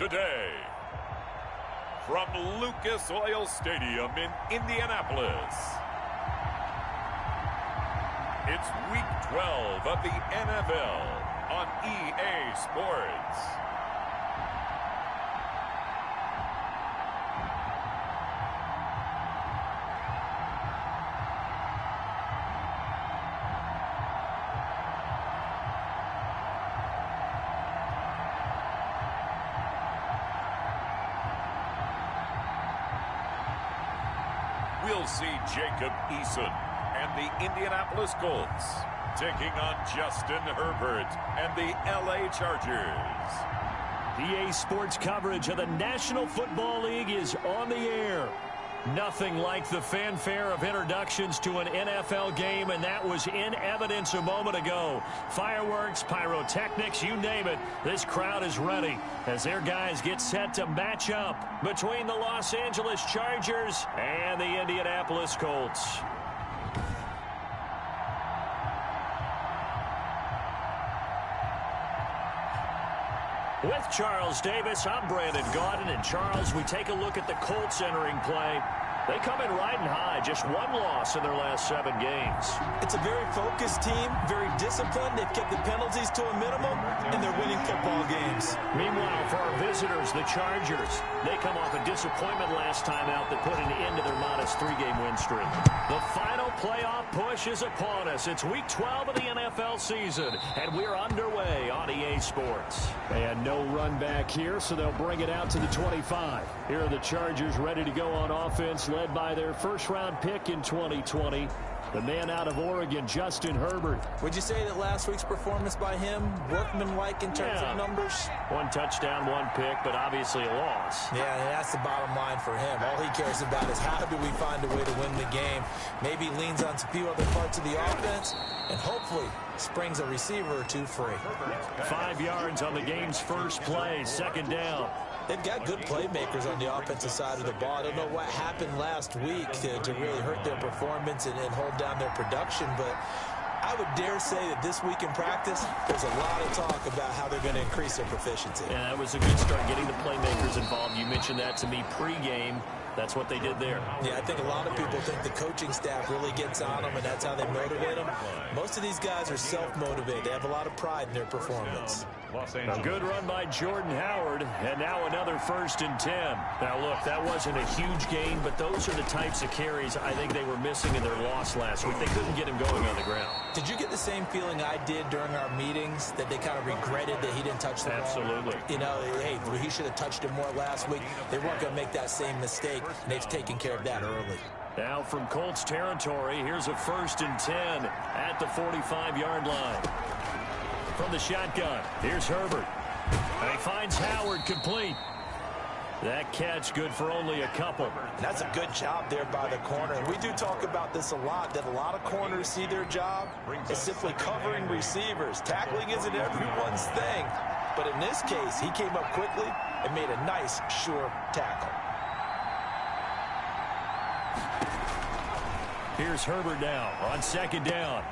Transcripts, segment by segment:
today. From Lucas Oil Stadium in Indianapolis, it's Week 12 of the NFL on EA Sports. We'll see Jacob Eason and the Indianapolis Colts taking on Justin Herbert and the LA Chargers. EA Sports coverage of the National Football League is on the air. Nothing like the fanfare of introductions to an NFL game, and that was in evidence a moment ago. Fireworks, pyrotechnics, you name it. This crowd is ready as their guys get set to match up between the Los Angeles Chargers and the Indianapolis Colts. With Charles Davis, I'm Brandon Gaudin. And Charles, we take a look at the Colts entering play. They come in riding high, just one loss in their last 7 games. It's a very focused team, very disciplined. They've kept the penalties to a minimum, and they're winning football games. Meanwhile, for our visitors, the Chargers, they come off a disappointment last time out that put an end to their modest 3-game win streak. The final playoff push is upon us. It's Week 12 of the NFL season, and we're underway on EA Sports. And no run back here, so they'll bring it out to the 25. Here are the Chargers ready to go on offense, led by their first-round pick in 2020, the man out of Oregon, Justin Herbert. Would you say that last week's performance by him, workmanlike in terms of numbers? 1 touchdown, 1 pick, but obviously a loss. Yeah, and that's the bottom line for him. All he cares about is how do we find a way to win the game. Maybe he leans on a few other parts of the offense, and hopefully springs a receiver or 2 free. 5 yards on the game's first play, 2nd down. They've got good playmakers on the offensive side of the ball. I don't know what happened last week to really hurt their performance and hold down their production, but I would dare say that this week in practice, there's a lot of talk about how they're going to increase their proficiency. Yeah, that was a good start getting the playmakers involved. You mentioned that to me pregame. That's what they did there. Yeah, I think a lot of people think the coaching staff really gets on them, and that's how they motivate them. Most of these guys are self-motivated. They have a lot of pride in their performance. A good run by Jordan Howard, and now another 1st and 10. Now, look, that wasn't a huge gain, but those are the types of carries I think they were missing in their loss last week. They couldn't get him going on the ground. Did you get the same feeling I did during our meetings, that they kind of regretted that he didn't touch the ball? Absolutely. You know, hey, he should have touched it more last week. They weren't going to make that same mistake, and they've taken care of that early. Now from Colts territory, here's a 1st and 10 at the 45-yard line. From the shotgun, here's Herbert. And he finds Howard complete. That catch good for only a couple. And that's a good job there by the corner. And we do talk about this a lot, that a lot of corners see their job as simply covering receivers. Tackling isn't everyone's thing. But in this case, he came up quickly and made a nice, sure tackle. Here's Herbert now on 2nd down.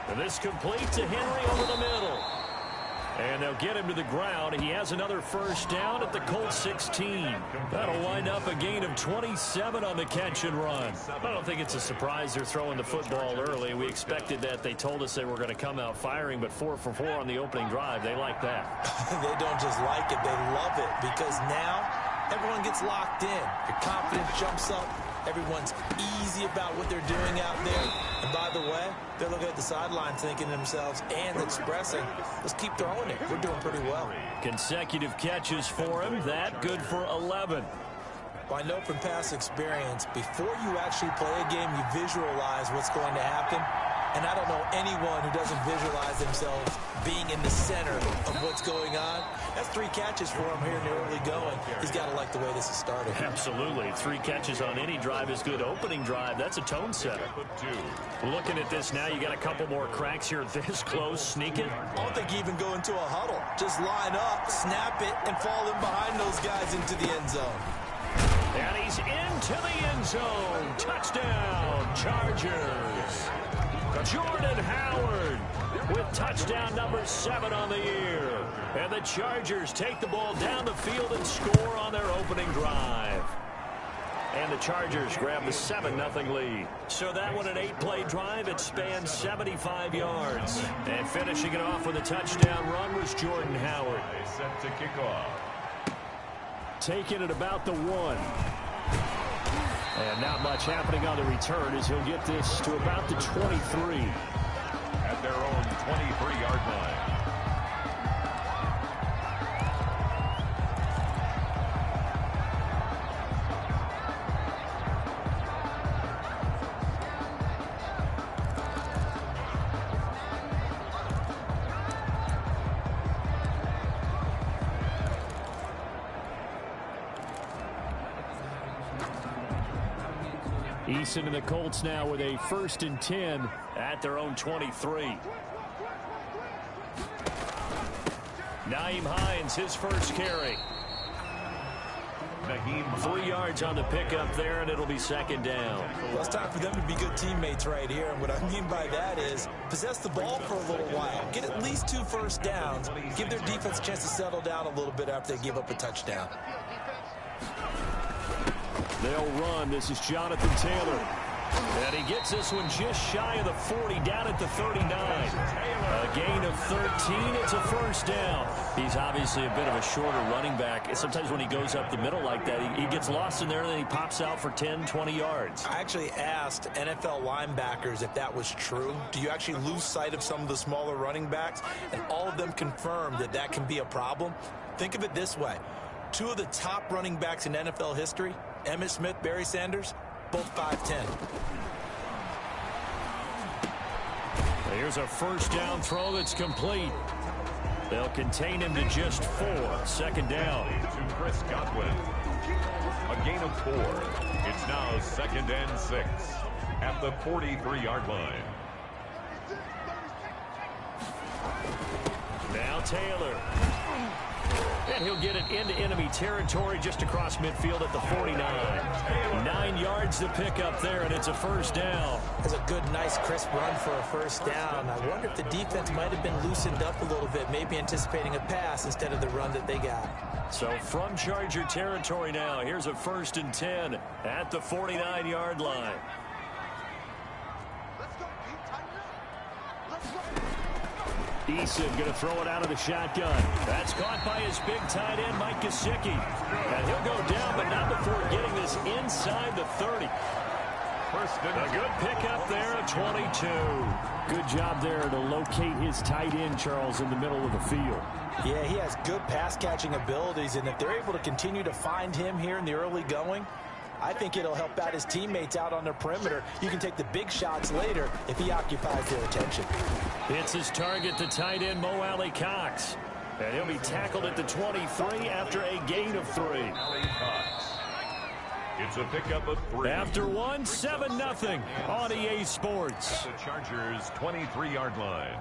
And this complete to Henry over the middle. And they'll get him to the ground. He has another 1st down at the Colts 16. That'll wind up a gain of 27 on the catch and run. I don't think it's a surprise they're throwing the football early. We expected that. They told us they were going to come out firing, but 4 for 4 on the opening drive. They like that. They don't just like it. They love it, because now everyone gets locked in. Your confidence jumps up. Everyone's easy about what they're doing out there. And by the way, they're looking at the sideline thinking to themselves and expressing, let's keep throwing it. We're doing pretty well. Consecutive catches for him. That good for 11. I know from past experience, before you actually play a game, you visualize what's going to happen. And I don't know anyone who doesn't visualize themselves being in the center of what's going on. That's 3 catches for him here in the early going. He's got to like the way this is started. Absolutely. 3 catches on any drive is good. Opening drive, that's a tone setter. Looking at this now, you got a couple more cracks here this close. Sneak it. I don't think you even go into a huddle. Just line up, snap it, and fall in behind those guys into the end zone. And he's into the end zone. Touchdown, Chargers. Jordan Howard with touchdown number 7 on the year. And the Chargers take the ball down the field and score on their opening drive. And the Chargers grab the 7-0 lead. So that one, an 8-play drive. It spans 75 yards. And finishing it off with a touchdown run was Jordan Howard. Set to kick off. Taking it about the 1. And not much happening on the return as he'll get this to about the 23. At their own 23-yard line. Eason and the Colts now with a 1st and 10 at their own 23. Nyheim Hines, his first carry. 3 yards on the pickup there, and it'll be 2nd down. Well, it's time for them to be good teammates right here. And what I mean by that is possess the ball for a little while. Get at least 2 first downs. Give their defense a chance to settle down a little bit after they give up a touchdown. They'll run. This is Jonathan Taylor. And he gets this one just shy of the 40, down at the 39. A gain of 13. It's a 1st down. He's obviously a bit of a shorter running back. Sometimes when he goes up the middle like that, he gets lost in there, and then he pops out for 10, 20 yards. I actually asked NFL linebackers if that was true. Do you actually lose sight of some of the smaller running backs? And all of them confirmed that that can be a problem. Think of it this way. 2 of the top running backs in NFL history, Emmitt Smith, Barry Sanders, both 5'10". Here's a 1st down throw that's complete. They'll contain him to just 4. 2nd down. To Chris Godwin. A gain of 4. It's now 2nd and 6 at the 43-yard line. Now Taylor. And he'll get it into enemy territory just across midfield at the 49. 9 yards to pick up there, and it's a 1st down. That's a good, nice, crisp run for a 1st down. I wonder if the defense might have been loosened up a little bit, maybe anticipating a pass instead of the run that they got. So from Charger territory now, here's a 1st and 10 at the 49-yard line. Eason going to throw it out of the shotgun. That's caught by his big tight end, Mike Gesicki. And he'll go down, but not before getting this inside the 30. A good pickup there at 22. Good job there to locate his tight end, Charles, in the middle of the field. Yeah, he has good pass-catching abilities, and if they're able to continue to find him here in the early going, I think it'll help out his teammates out on their perimeter. You can take the big shots later if he occupies their attention. It's his target, the tight end, Mo Alley Cox. And he'll be tackled at the 23 after a gain of 3. It's a pickup of 3. After 1, 7-0 on EA Sports. At the Chargers' 23-yard line.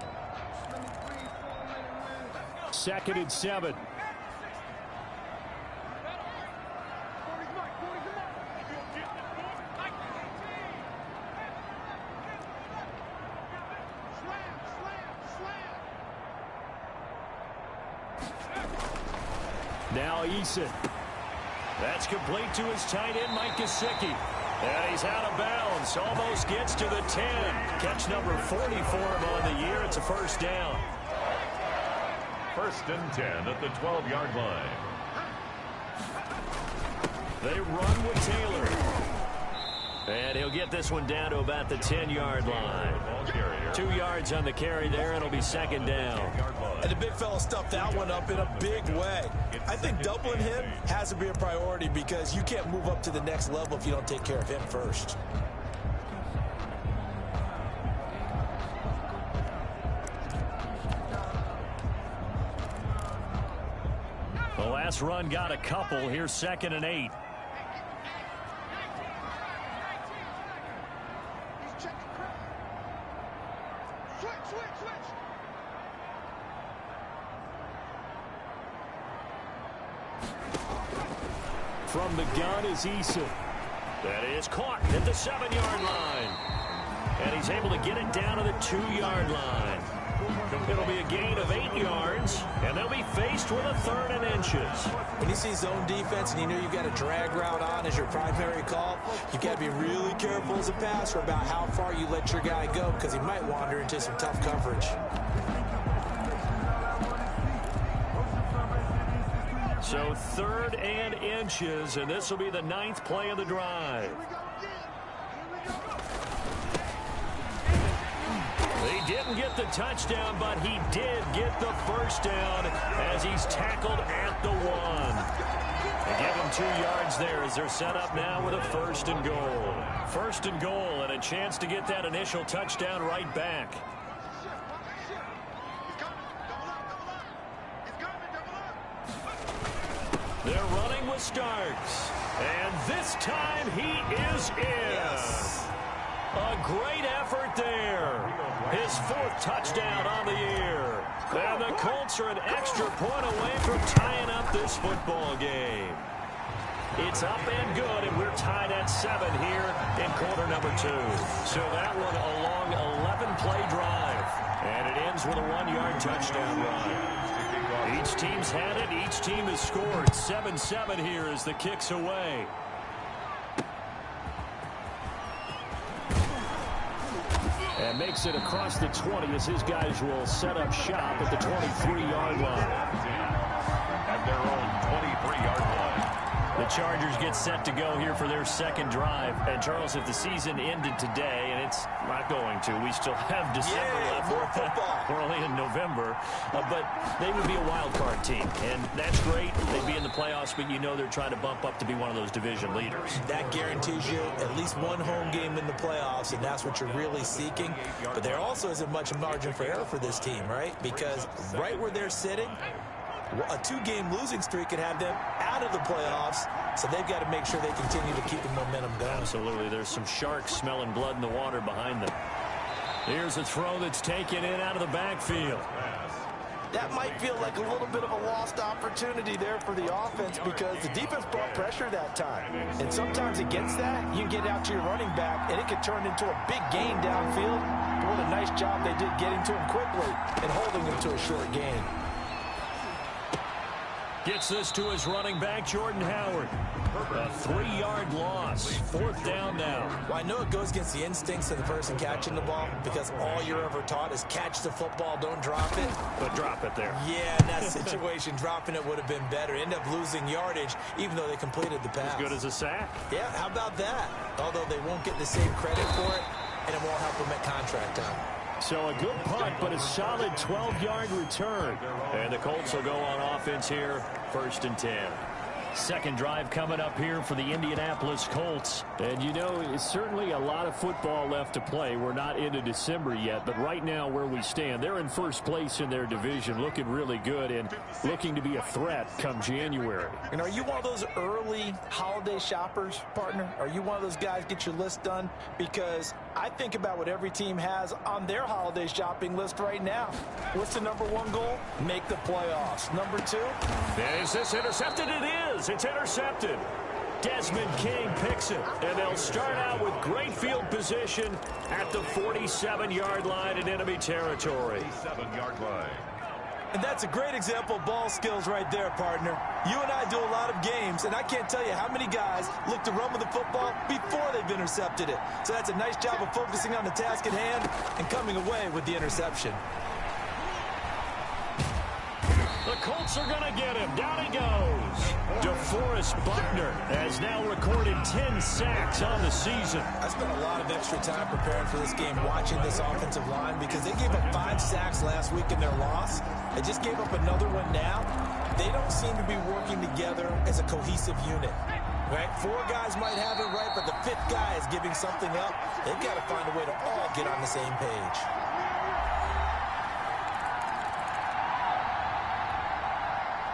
2nd and 7. Now Eason. That's complete to his tight end, Mike Gesicki. And he's out of bounds. Almost gets to the 10. Catch number 40 for him on the year. It's a 1st down. 1st and 10 at the 12-yard line. They run with Taylor. And he'll get this one down to about the 10-yard line. 2 yards on the carry there, and it'll be 2nd down. And the big fella stuffed that one up in a big way. I think doubling him has to be a priority because you can't move up to the next level if you don't take care of him first. The last run got a couple. Here's 2nd and 8. From the gun is Eason. That is caught at the 7-yard line. And he's He's able to get it down to the 2-yard line. It'll be a gain of 8 yards, and they'll be faced with a 3rd and inches. When you see zone defense and you know you've got a drag route on as your primary call, you've got to be really careful as a passer about how far you let your guy go because he might wander into some tough coverage. So 3rd and inches, and this will be the 9th play of the drive. He didn't get the touchdown, but he did get the first down as he's tackled at the 1. They give him 2 yards there as they're set up now with a 1st and goal. 1st and goal and a chance to get that initial touchdown right back. They're running with Starks. And this time he is in. Yes. A great effort there. His 4th touchdown on the year. And the Colts are an extra point away from tying up this football game. It's up and good, and we're tied at 7 here in quarter number 2. So that one a long 11-play drive. And it ends with a 1-yard touchdown run. Each team's had it. Each team has scored. 7-7 here as the kick's away. And makes it across the 20 as his guys will set up shop at the 23-yard line. At their own 23-yard line. The Chargers get set to go here for their 2nd drive. And, Charles, if the season ended today, and it's not going to, we still have December left. More football. We're only in November. But they would be a wild card team. And that's great. They'd be in the playoffs, but you know they're trying to bump up to be one of those division leaders. That guarantees you at least one home game in the playoffs, and that's what you're really seeking. But there also isn't much margin for error for this team, right? Because right where they're sitting, a 2-game losing streak could have them out of the playoffs, so they've got to make sure they continue to keep the momentum going. Absolutely. There's some sharks smelling blood in the water behind them. Here's a throw that's taken in out of the backfield. That might feel like a little bit of a lost opportunity there for the offense because the defense brought pressure that time. And sometimes against that, you get out to your running back, and it could turn into a big gain downfield. But what a nice job they did getting to him quickly and holding him to a short gain. Gets this to his running back, Jordan Howard. A 3-yard loss. 4th down now. Well, I know it goes against the instincts of the person catching the ball because all you're ever taught is catch the football, don't drop it. But drop it there. Yeah, in that situation, dropping it would have been better. End up losing yardage, even though they completed the pass. As good as a sack. Yeah, how about that? Although they won't get the same credit for it, and it won't help them at contract time. So a good punt, but a solid 12-yard return. And the Colts will go on offense here, 1st and 10. 2nd drive coming up here for the Indianapolis Colts. And, you know, it's certainly a lot of football left to play. We're not into December yet, but right now where we stand, they're in 1st place in their division, looking really good and looking to be a threat come January. And are you one of those early holiday shoppers, partner? Are you one of those guys get your list done? Because I think about what every team has on their holiday shopping list right now. What's the number 1 goal? Make the playoffs. Number 2? Is this intercepted? It is. It's intercepted. Desmond King picks it, and they'll start out with great field position at the 47-yard line in enemy territory. 47-yard line. And that's a great example of ball skills right there, partner. You and I do a lot of games, and I can't tell you how many guys look to run with the football before they've intercepted it. So that's a nice job of focusing on the task at hand and coming away with the interception. The Colts are going to get him. Down he goes. DeForest Buckner has now recorded 10 sacks on the season. I spent a lot of extra time preparing for this game watching this offensive line because they gave up 5 sacks last week in their loss. They just gave up another one now. They don't seem to be working together as a cohesive unit. Right? 4 guys might have it right, but the 5th guy is giving something up. They've got to find a way to all get on the same page.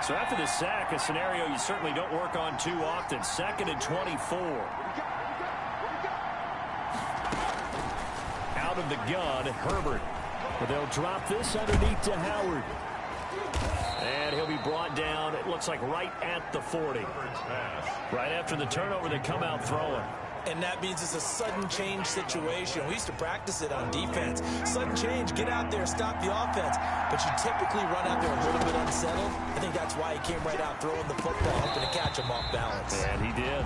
So after the sack, a scenario you certainly don't work on too often. 2nd and 24. Out of the gun, Herbert. But they'll drop this underneath to Howard. And he'll be brought down, it looks like right at the 40. Right after the turnover, they come out throwing. And that means it's a sudden change situation. We used to practice it on defense. Sudden change, get out there, stop the offense. But you typically run out there a little bit unsettled. I think that's why he came right out throwing the football, hoping to catch him off balance. And he did.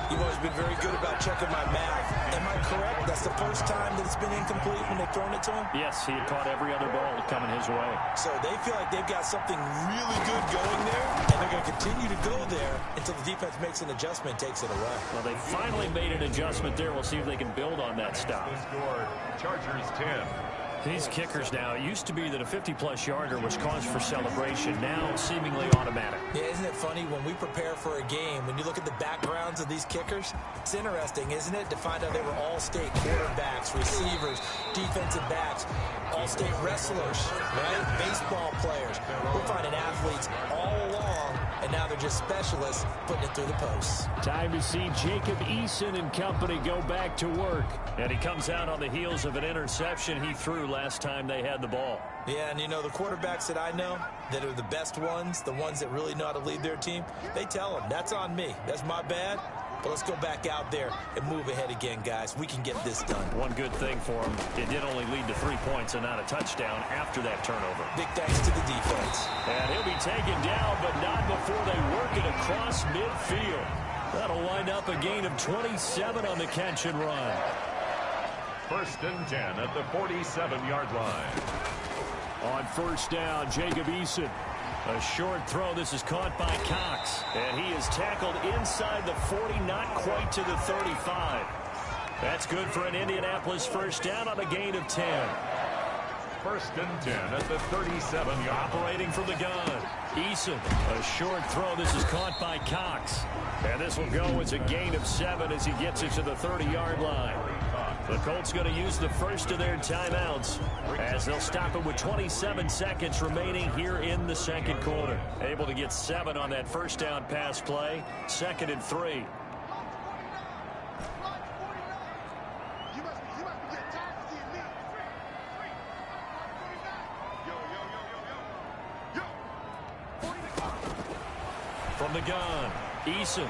You've always been very good about checking my math. Am I correct? That's the first time that it's been incomplete when they've thrown it to him? Yes, he had caught every other ball coming his way. So they feel like they've got something really good going there, and they're going to continue to go there until the defense makes an adjustment, takes it away. Well, they finally made an adjustment there. We'll see if they can build on that stop. Chargers 10. These kickers now, it used to be that a 50-plus yarder was cause for celebration. Now, seemingly automatic. Yeah, isn't it funny when we prepare for a game, when you look at the backgrounds of these kickers, it's interesting, isn't it, to find out they were all-state quarterbacks, receivers, defensive backs, all-state wrestlers, right? Baseball players. We're finding athletes all along, and now they're just specialists putting it through the posts. Time to see Jacob Eason and company go back to work. And he comes out on the heels of an interception he threw last time they had the ball. Yeah, and you know, the quarterbacks that I know that are the best ones, the ones that really know how to lead their team, they tell them, that's on me. That's my bad. But let's go back out there and move ahead again, guys. We can get this done. One good thing for him, it did only lead to 3 points and not a touchdown after that turnover. Big thanks to the defense. And he'll be taken down, but not before they work it across midfield. That'll wind up a gain of 27 on the catch and run. 1st and 10 at the 47-yard line. On 1st down, Jacob Eason. A short throw. This is caught by Cox. And he is tackled inside the 40, not quite to the 35. That's good for an Indianapolis 1st down on a gain of 10. 1st and 10 at the 37-yard. Operating from the gun. Eason, a short throw. This is caught by Cox. And this will go as a gain of 7 as he gets it to the 30-yard line. The Colts going to use the first of their timeouts as they'll stop it with 27 seconds remaining here in the 2nd quarter. Able to get 7 on that 1st down pass play. 2nd and 3. From the gun, Eason.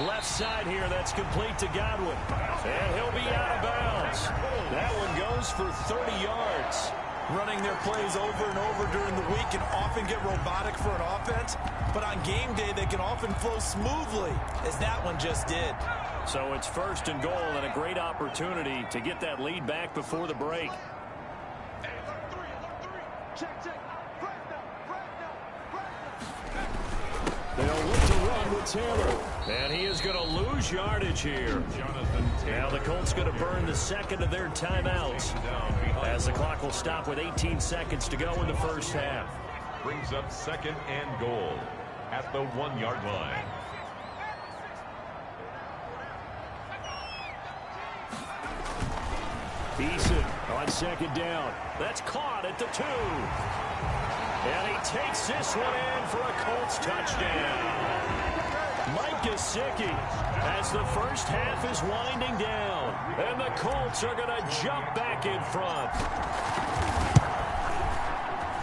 Left side here, that's complete to Godwin. And he'll be out of bounds. That one goes for 30 yards. Running their plays over and over during the week can often get robotic for an offense, but on game day they can often flow smoothly, as that one just did. So it's 1st and goal and a great opportunity to get that lead back before the break. They'll look to run with Taylor. And he is going to lose yardage here. Now the Colts going to burn the 2nd of their timeouts as the clock will stop with 18 seconds to go in the 1st half. Brings up 2nd and goal at the 1-yard line. Eason on 2nd down. That's caught at the 2. And he takes this one in for a Colts touchdown. Mike Gesicki as the 1st half is winding down. And the Colts are going to jump back in front.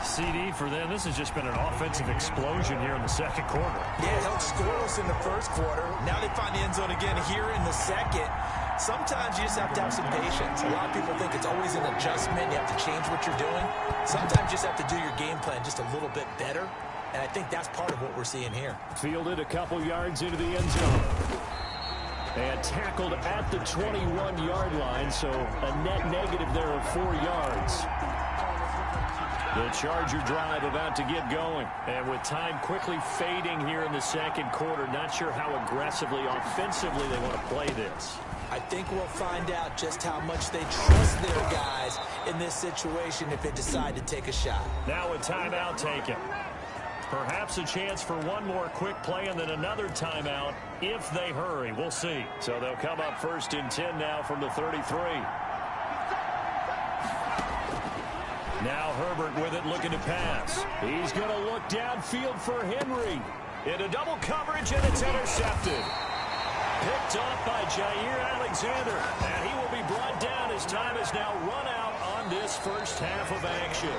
CD for them. This has just been an offensive explosion here in the 2nd quarter. Yeah, helped scoreless in the 1st quarter. Now they find the end zone again here in the 2nd. Sometimes you just have to have some patience. A lot of people think it's always an adjustment. You have to change what you're doing. Sometimes you just have to do your game plan just a little bit better. And I think that's part of what we're seeing here. Fielded a couple yards into the end zone. And tackled at the 21-yard line, so a net negative there of 4 yards. The Charger drive about to get going. And with time quickly fading here in the 2nd quarter, not sure how aggressively, offensively they want to play this. I think we'll find out just how much they trust their guys in this situation if they decide to take a shot. Now a timeout taken. Perhaps a chance for one more quick play and then another timeout if they hurry. We'll see. So they'll come up 1st and 10 now from the 33. Now Herbert with it, looking to pass. He's going to look downfield for Henry. Into double coverage, and it's intercepted. Picked off by Jair Alexander. And he will be brought down as time is now run out on this 1st half of action.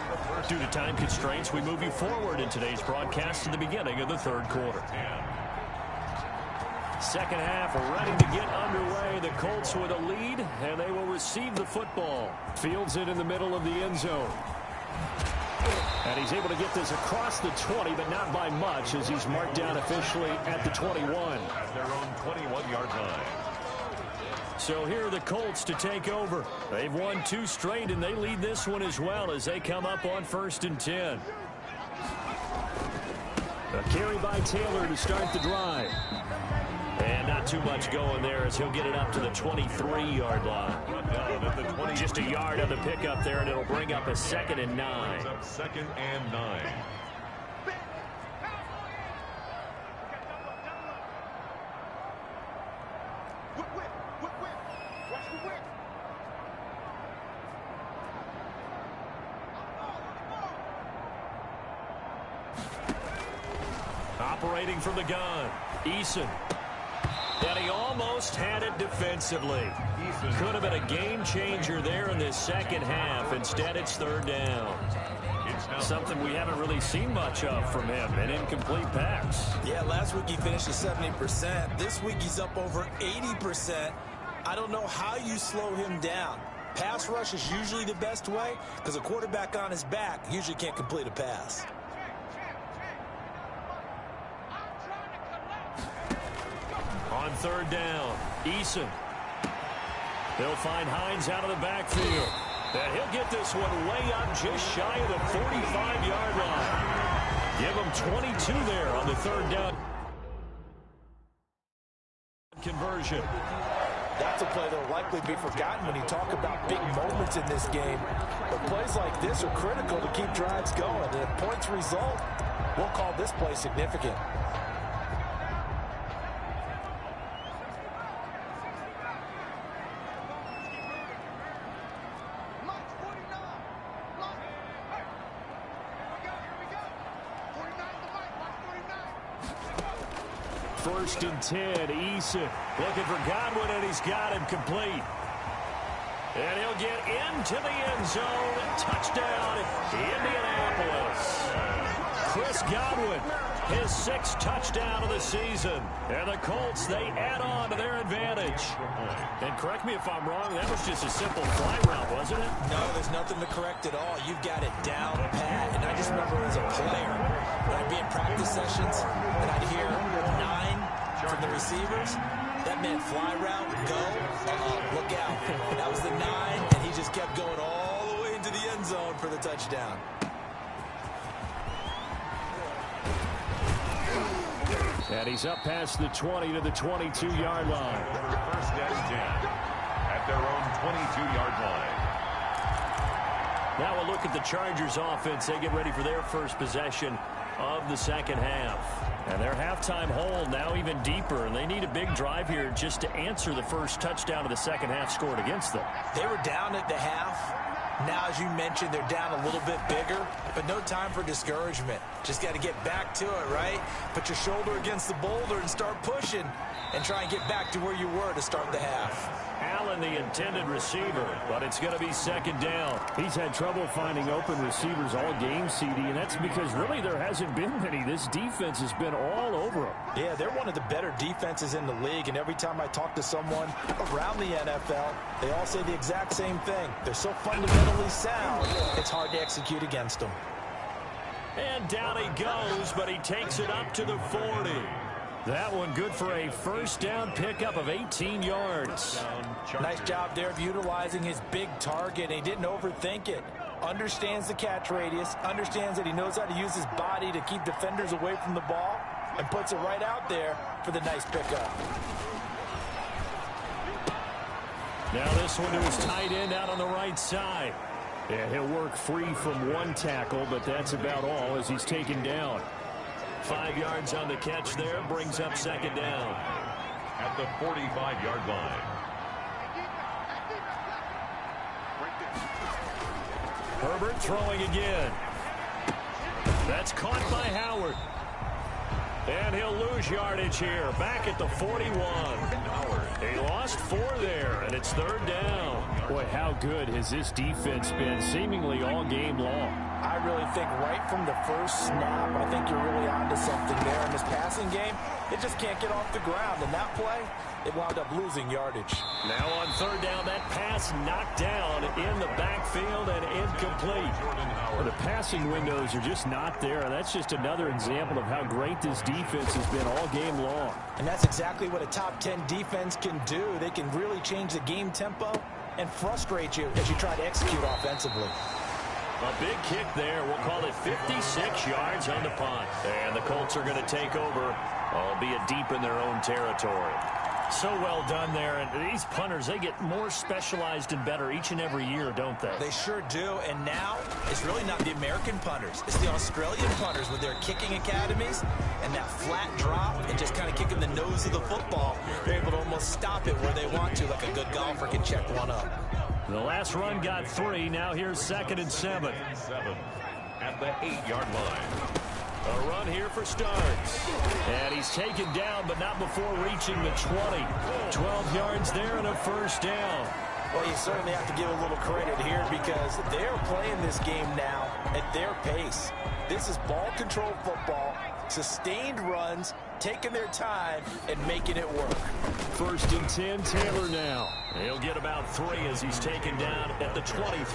Due to time constraints, we move you forward in today's broadcast to the beginning of the 3rd quarter. Second half ready to get underway. The Colts with a lead, and they will receive the football. Fields it in the middle of the end zone. And he's able to get this across the 20, but not by much, as he's marked down officially at the 21. At their own 21-yard line. So here are the Colts to take over. They've won 2 straight, and they lead this one as well as they come up on 1st and 10. A carry by Taylor to start the drive. And not too much going there as he'll get it up to the 23-yard line. Just a yard on the pickup there, and it'll bring up a 2nd and 9. 2nd and 9. Operating from the gun, Eason. And he almost had it defensively. Could have been a game changer there in this second half. Instead, it's 3rd down. Something we haven't really seen much of from him, an incomplete pass. Yeah, last week he finished at 70%. This week he's up over 80%. I don't know how you slow him down. Pass rush is usually the best way because a quarterback on his back usually can't complete a pass. On 3rd down, Eason. He'll find Hines out of the backfield. And he'll get this one way up just shy of the 45-yard line. Give him 22 there on the 3rd down conversion. That's a play that will likely be forgotten when you talk about big moments in this game. But plays like this are critical to keep drives going. And if points result, we'll call this play significant. First and 10, Eason looking for Godwin, and he's got him complete. And he'll get into the end zone. Touchdown, Indianapolis. Chris Godwin, his 6th touchdown of the season. And the Colts, they add on to their advantage. And correct me if I'm wrong, that was just a simple fly route, wasn't it? No, there's nothing to correct at all. You've got it down pat. And I just remember as a player, when I'd be in practice sessions, and I'd hear 9 from the receivers, that meant fly route, go, look out. That was the 9, and he just kept going all the way into the end zone for the touchdown. And he's up past the 20 to the 22-yard line. 1st and 10 at their own 22-yard line. Now we'll look at the Chargers offense. They get ready for their first possession of the second half. And their halftime hole now even deeper, and they need a big drive here just to answer the first touchdown of the second half scored against them. They were down at the half. Now, as you mentioned, they're down a little bit bigger, but no time for discouragement. Just got to get back to it, right? Put your shoulder against the boulder and start pushing and try and get back to where you were to start the half. Allen, the intended receiver, but it's going to be 2nd down. He's had trouble finding open receivers all game, CD, and that's because really there hasn't been many. This defense has been all over them. Yeah, they're one of the better defenses in the league, and every time I talk to someone around the NFL, they all say the exact same thing. They're so fundamentally sound, it's hard to execute against them. And down he goes, but he takes it up to the 40. That one good for a 1st down pickup of 18 yards. Nice job there of utilizing his big target. He didn't overthink it. Understands the catch radius, understands that he knows how to use his body to keep defenders away from the ball, and puts it right out there for the nice pickup. Now this one to his tight end out on the right side. Yeah, he'll work free from 1 tackle, but that's about all as he's taken down. 5 yards on the catch there, brings up 2nd down. At the 45-yard line. Herbert throwing again. That's caught by Howard. And he'll lose yardage here, back at the 41. He lost 4 there, and it's 3rd down. Well, Boy, how good has this defense been seemingly all game long? I really think right from the first snap, I think you're really onto something there. In this passing game, it just can't get off the ground. And that play, it wound up losing yardage. Now on third down, that pass knocked down in the backfield and incomplete. Well, the passing windows are just not there. And that's just another example of how great this defense has been all game long. And that's exactly what a top 10 defense can do. They can really change the game tempo and frustrate you as you try to execute offensively. A big kick there. We'll call it 56 yards on the punt. And the Colts are going to take over, albeit deep in their own territory. So well done there. And these punters, they get more specialized and better each and every year, don't they? They sure do. And now it's really not the American punters. It's the Australian punters with their kicking academies and that flat drop and just kind of kicking the nose of the football. They're able to almost stop it where they want to, like a good golfer can check one up. The last run got 3. Now here's 2nd and 7. At the 8-yard line. A run here for Starks. And he's taken down, but not before reaching the 20. 12 yards there and a first down. Well, you certainly have to give a little credit here because they're playing this game now at their pace. This is ball control football, sustained runs, taking their time and making it work. 1st and 10, Taylor now. He'll get about 3 as he's taken down at the 23.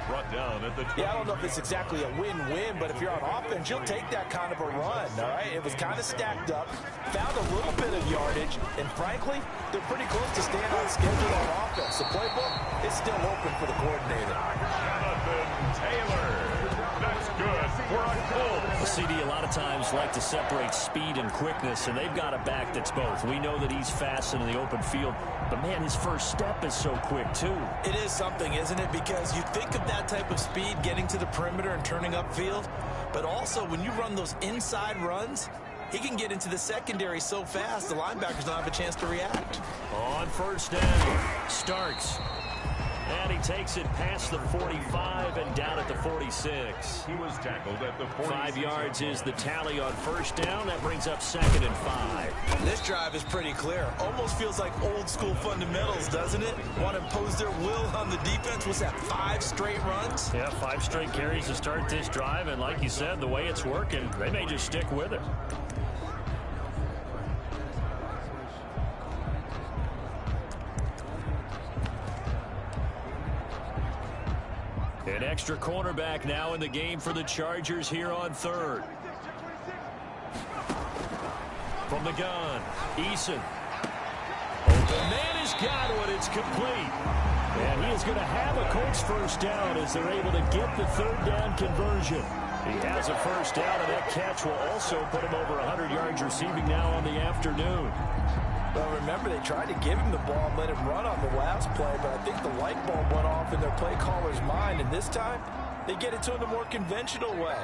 Brought down at the 20. Yeah, I don't know if it's exactly a win-win, but if you're on offense, you'll take that kind of a run, all right? It was kind of stacked up, found a little bit of yardage, and frankly, they're pretty close to staying on schedule on offense. The playbook is still open for the coordinator. Jonathan Taylor. That's good for a goal. The CD a lot of times like to separate speed and quickness, and they've got a back that's both. We know that he's fast in the open field, but man, his first step is so quick too. It is something, isn't it? Because you think of that type of speed getting to the perimeter and turning upfield, but also when you run those inside runs, he can get into the secondary so fast the linebackers don't have a chance to react. On 1st down, Starks. And he takes it past the 45 and down at the 46. He was tackled at the 46. 5 yards is the tally on 1st down. That brings up 2nd and 5. This drive is pretty clear. Almost feels like old school fundamentals, doesn't it? Want to impose their will on the defense. Was that 5 straight runs? Yeah, 5 straight carries to start this drive. And like you said, the way it's working, they may just stick with it. An extra cornerback now in the game for the Chargers here on 3rd. From the gun, Eason. Open man has got it. It's complete. And he is going to have a Colts first down as they're able to get the 3rd down conversion. He has a first down, and that catch will also put him over 100 yards receiving now on the afternoon. Well, remember, they tried to give him the ball and let him run on the last play, but I think the light bulb went off in their play caller's mind, and this time they get it to him the more conventional way,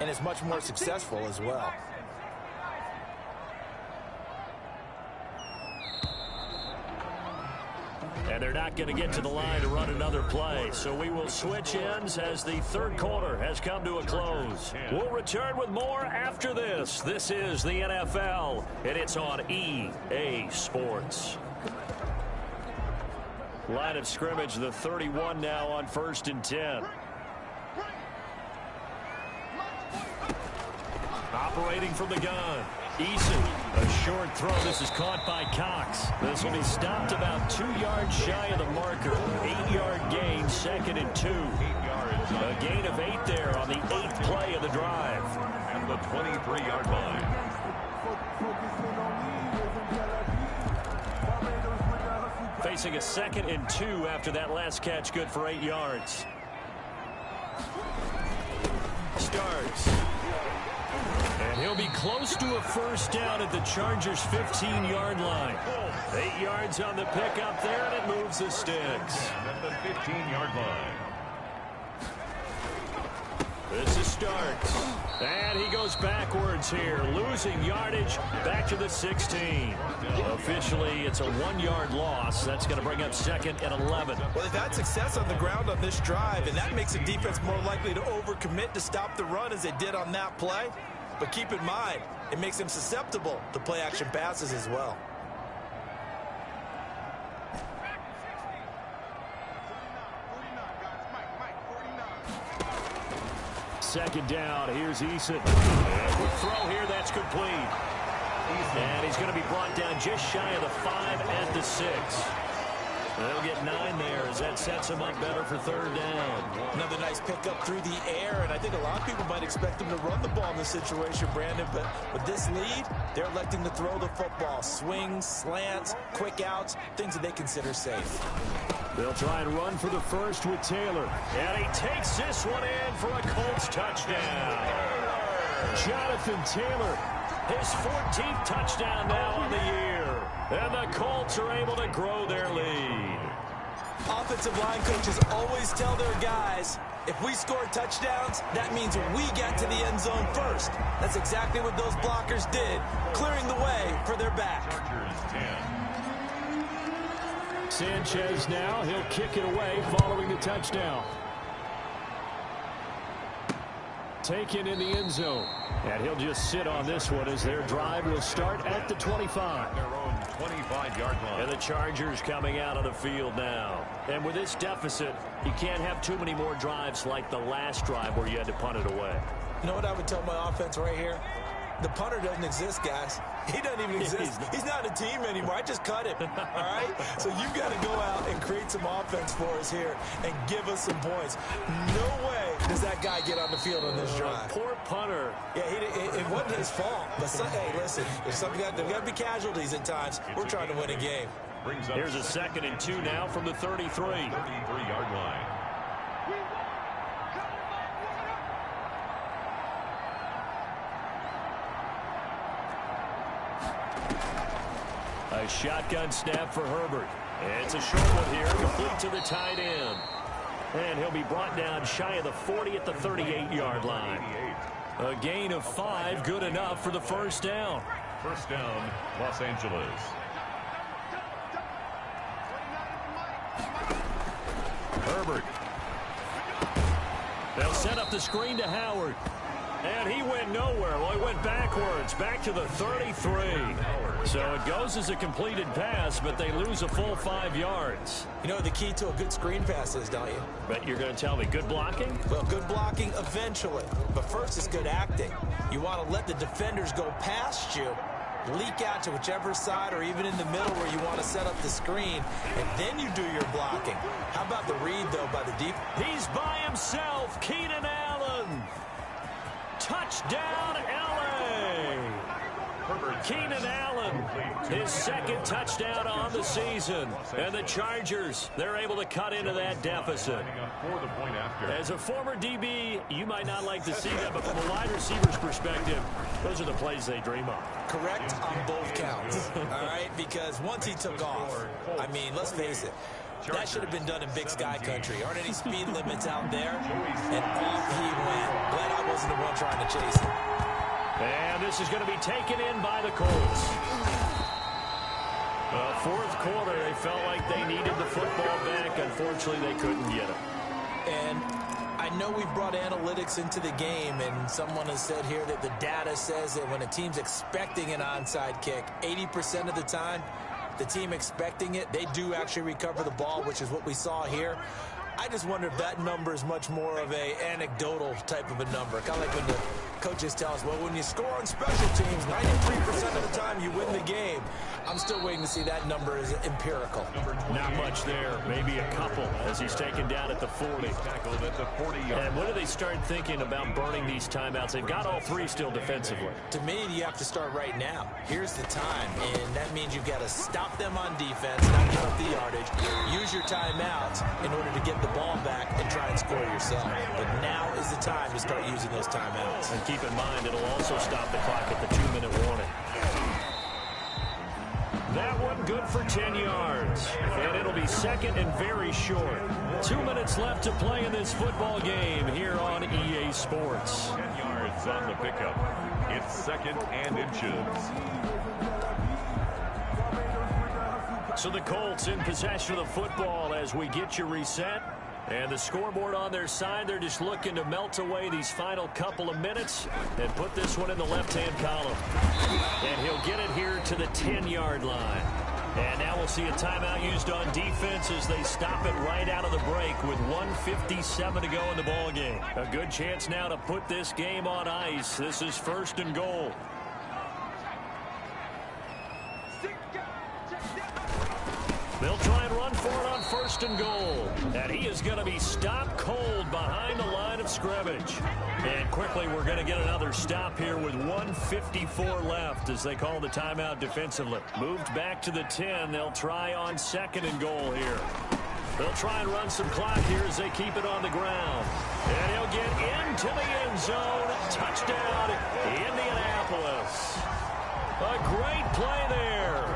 and it's much more successful as well. And they're not going to get to the line to run another play. So we will switch ends as the 3rd quarter has come to a close. We'll return with more after this. This is the NFL, and it's on EA Sports. Line of scrimmage, the 31 now on 1st and 10. Operating from the gun. Eason, a short throw. This is caught by Cox. This will be stopped about 2 yards shy of the marker. 8-yard gain, 2nd and 2. 8 yards. A gain of 8 there on the 8th play of the drive. At the 23-yard line. Facing a 2nd and 2 after that last catch, good for 8 yards. Starks. And he'll be close to a first down at the Chargers' 15-yard line. 8 yards on the pickup there, and it moves the sticks. At the 15-yard line. This is Starks. And he goes backwards here, losing yardage back to the 16. Officially, it's a 1-yard loss. That's going to bring up 2nd and 11. Well, they've had success on the ground on this drive, and that makes the defense more likely to overcommit to stop the run as they did on that play. But keep in mind, it makes them susceptible to play-action passes as well. second down. Here's Eason. Quick throw here. That's complete. And he's going to be brought down just shy of the 5 at the 6. They'll get 9 there as that sets him up better for third down. Another nice pickup through the air, and I think a lot of people might expect him to run the ball in this situation, Brandon, but with this lead, they're electing to throw the football. Swings, slants, quick outs, things that they consider safe. They'll try and run for the first with Taylor. And he takes this one in for a Colts touchdown. Jonathan Taylor, his 14th touchdown now on the year. And the Colts are able to grow their lead. Offensive line coaches always tell their guys, if we score touchdowns, that means we get to the end zone first. That's exactly what those blockers did, clearing the way for their back. Sanchez now, he'll kick it away following the touchdown. Taken in the end zone. And he'll just sit on this one as their drive will start at the 25. Their own 25-yard line. And the Chargers coming out on the field now. And with this deficit, you can't have too many more drives like the last drive where you had to punt it away. You know what I would tell my offense right here? The punter doesn't exist, guys. He doesn't even exist. He's not a team anymore. I just cut him, all right? So you've got to go out and create some offense for us here and give us some points. No way does that guy get on the field on this drive. Poor punter. Yeah, it wasn't his fault. But, hey, listen, there's got to be casualties at times. We're trying to win a game. Here's a 2nd and 2 now from the 33. 33-yard line. A shotgun snap for Herbert. It's a short one here, complete to the tight end. And he'll be brought down shy of the 40 at the 38-yard line. A gain of 5, good enough for the first down. First down, Los Angeles. Herbert. They'll set up the screen to Howard. And he went nowhere. Well, he went backwards, back to the 33. So it goes as a completed pass, but they lose a full 5 yards. You know what the key to a good screen pass is, don't you? Bet you're going to tell me good blocking? Well, good blocking eventually. But first, it's good acting. You want to let the defenders go past you, leak out to whichever side or even in the middle where you want to set up the screen, and then you do your blocking. How about the read, though, by the deep? He's by himself, Keenan Allen. Touchdown, L.A. Keenan Allen, his 2nd touchdown on the season. And the Chargers, they're able to cut into that deficit. As a former DB, you might not like to see that, but from a wide receiver's perspective, those are the plays they dream of. Correct on both counts, all right? Because once he took off, I mean, let's face it, that should have been done in Big Sky country. Aren't any speed limits out there? And off he went. Glad I wasn't the one trying to chase him. And this is going to be taken in by the Colts. Fourth quarter, they felt like they needed the football back. Unfortunately, they couldn't get it. And I know we've brought analytics into the game, and someone has said here that the data says that when a team's expecting an onside kick, 80% of the time, the team expecting it, they do actually recover the ball, which is what we saw here. I just wonder if that number is much more of a anecdotal type of a number. Kind of like when the coaches tell us, well, when you score on special teams, 93% of the time you win the game. I'm still waiting to see that number is empirical. Not much there. Maybe a couple as he's taken down at the 40. And when do they start thinking about burning these timeouts? They've got all 3 still defensively. To me, you have to start right now. Here's the time, and that means you've got to stop them on defense, not give up the yardage, use your timeouts in order to get the ball back and try and score yourself. But now is the time to start using those timeouts. And keep in mind, it'll also stop the clock at the 2-minute warning. That one good for 10 yards. And it'll be 2nd and very short. 2 minutes left to play in this football game here on EA Sports. 10 yards on the pickup. It's 2nd and inches. So the Colts in possession of the football as we get you reset. And the scoreboard on their side, they're just looking to melt away these final couple of minutes and put this one in the left-hand column. And he'll get it here to the 10-yard line. And now we'll see a timeout used on defense as they stop it right out of the break with 1:57 to go in the ball game. A good chance now to put this game on ice. This is 1st and goal. They'll try and run for it on 1st and goal. And he is going to be stopped cold behind the line of scrimmage. And quickly we're going to get another stop here with 1:54 left as they call the timeout defensively. Moved back to the 10. They'll try on 2nd and goal here. They'll try and run some clock here as they keep it on the ground. And he'll get into the end zone. Touchdown, Indianapolis. A great play there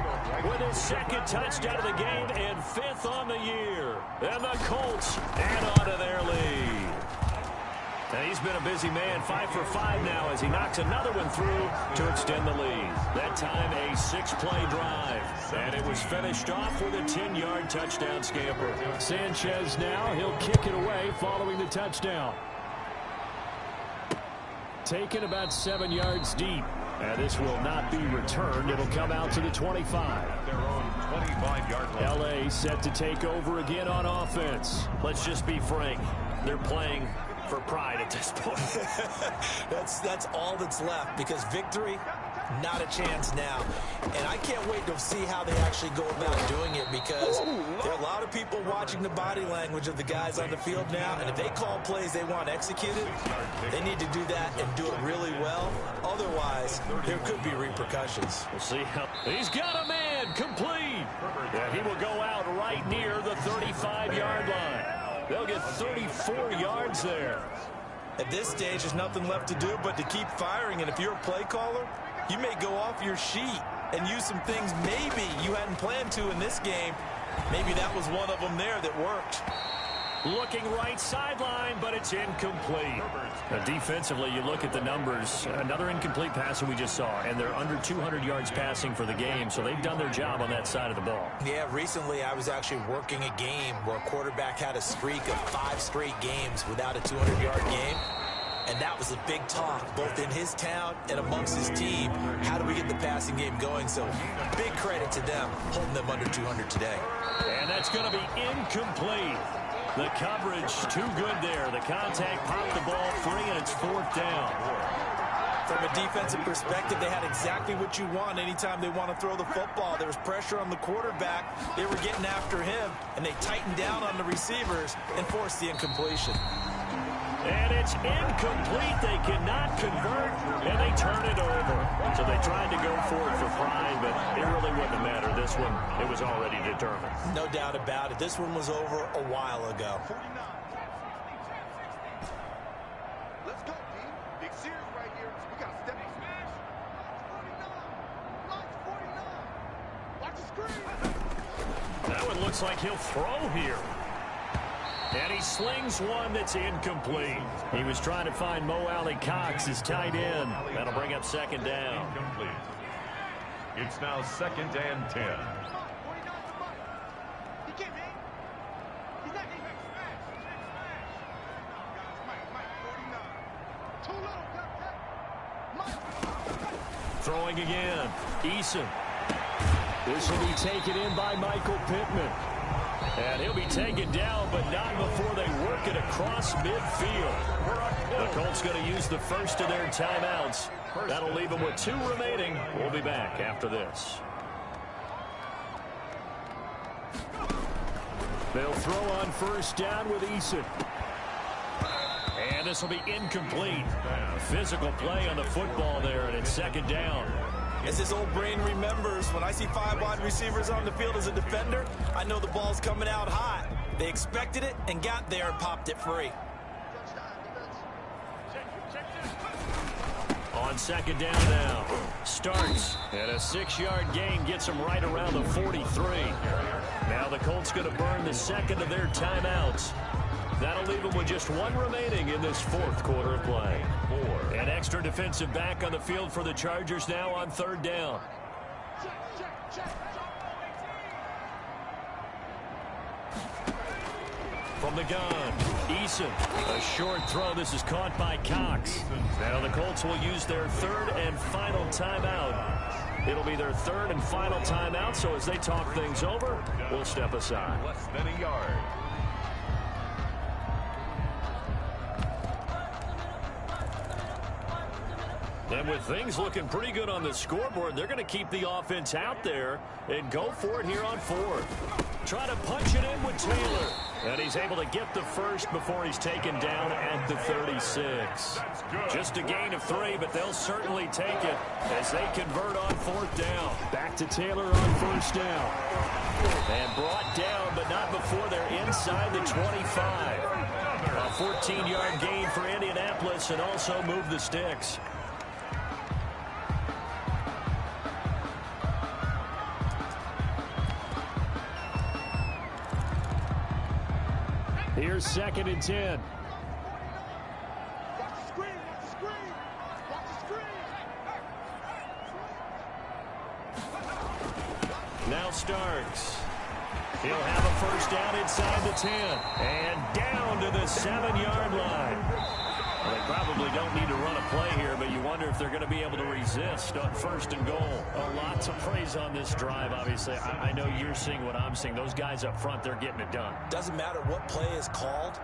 with his 2nd touchdown of the game and 5th on the year. And the Colts add on to their lead. And he's been a busy man, 5 for 5 now as he knocks another one through to extend the lead. That time a 6-play drive. And it was finished off with a 10-yard touchdown scamper. Sanchez now, he'll kick it away following the touchdown. Taken about 7 yards deep. And this will not be returned. It'll come out to the 25. Their own 25-yard line. L.A. set to take over again on offense. Let's just be frank. They're playing for pride at this point. That's all that's left because victory, not a chance now. And I can't wait to see how they actually go about doing it because there are a lot of people watching the body language of the guys on the field now. And if they call plays they want executed, they need to do that and do it really well. Otherwise, there could be repercussions. We'll see how. He's got a man complete. Yeah, he will go out right near the 35-yard line. They'll get 34 yards there. At this stage, there's nothing left to do but to keep firing. And if you're a play caller, you may go off your sheet and use some things maybe you hadn't planned to in this game. Maybe that was one of them there that worked. Looking right sideline, but it's incomplete. Now, defensively, you look at the numbers. Another incomplete passer we just saw, and they're under 200 yards passing for the game, so they've done their job on that side of the ball. Yeah, recently I was actually working a game where a quarterback had a streak of 5 straight games without a 200-yard game. And that was a big talk, both in his town and amongst his team. How do we get the passing game going? So big credit to them, holding them under 200 today. And that's going to be incomplete. The coverage too good there. The contact popped the ball free, and it's 4th down. From a defensive perspective, they had exactly what you want anytime they want to throw the football. There was pressure on the quarterback. They were getting after him, and they tightened down on the receivers and forced the incompletion. And it's incomplete. They cannot convert, and they turn it over. So they tried to go for it for pride, but it really wouldn't matter. This one, it was already determined. No doubt about it. This one was over a while ago. Let's go, team. Big series right here. We got to step up. Smash. Lots 49. Watch the screen. That one looks like he'll throw here. And he slings one that's incomplete. He was trying to find Mo Alley Cox, his tight end. That'll bring up 2nd down. Incomplete. It's now 2nd and 10. He can't hang. He's not getting back. Smash. Too little. Throwing again. Eason. This will be taken in by Michael Pittman. And he'll be taken down, but not before they work it across midfield. The Colts going to use the first of their timeouts. That'll leave them with 2 remaining. We'll be back after this. They'll throw on 1st down with Eason. And this will be incomplete. Physical play on the football there, and it's 2nd down. As his old brain remembers, when I see 5 wide receivers on the field as a defender, I know the ball's coming out hot. They expected it and got there and popped it free. On 2nd down now. Starts, and a 6-yard gain gets him right around the 43. Now the Colts going to burn the 2nd of their timeouts. That'll leave them with just 1 remaining in this 4th quarter of play. An extra defensive back on the field for the Chargers now on 3rd down. From the gun, Eason. A short throw. This is caught by Cox. Now the Colts will use their 3rd and final timeout. It'll be their third and final timeout, so as they talk things over, we'll step aside. Less than a yard. And with things looking pretty good on the scoreboard, they're going to keep the offense out there and go for it here on fourth. Try to punch it in with Taylor. And he's able to get the first before he's taken down at the 36. Just a gain of 3, but they'll certainly take it as they convert on fourth down. Back to Taylor on first down. And brought down, but not before they're inside the 25. A 14-yard gain for Indianapolis and also move the sticks. Here's 2nd and 10. Watch the screen, watch the screen, watch the screen. Now Starks. He'll have a first down inside the 10. And down to the 7-yard line. Well, they probably don't need to run a play here, but you wonder if they're going to be able to resist on 1st and goal. A lot to praise on this drive, obviously. I know you're seeing what I'm seeing. Those guys up front, they're getting it done. Doesn't matter what play is called.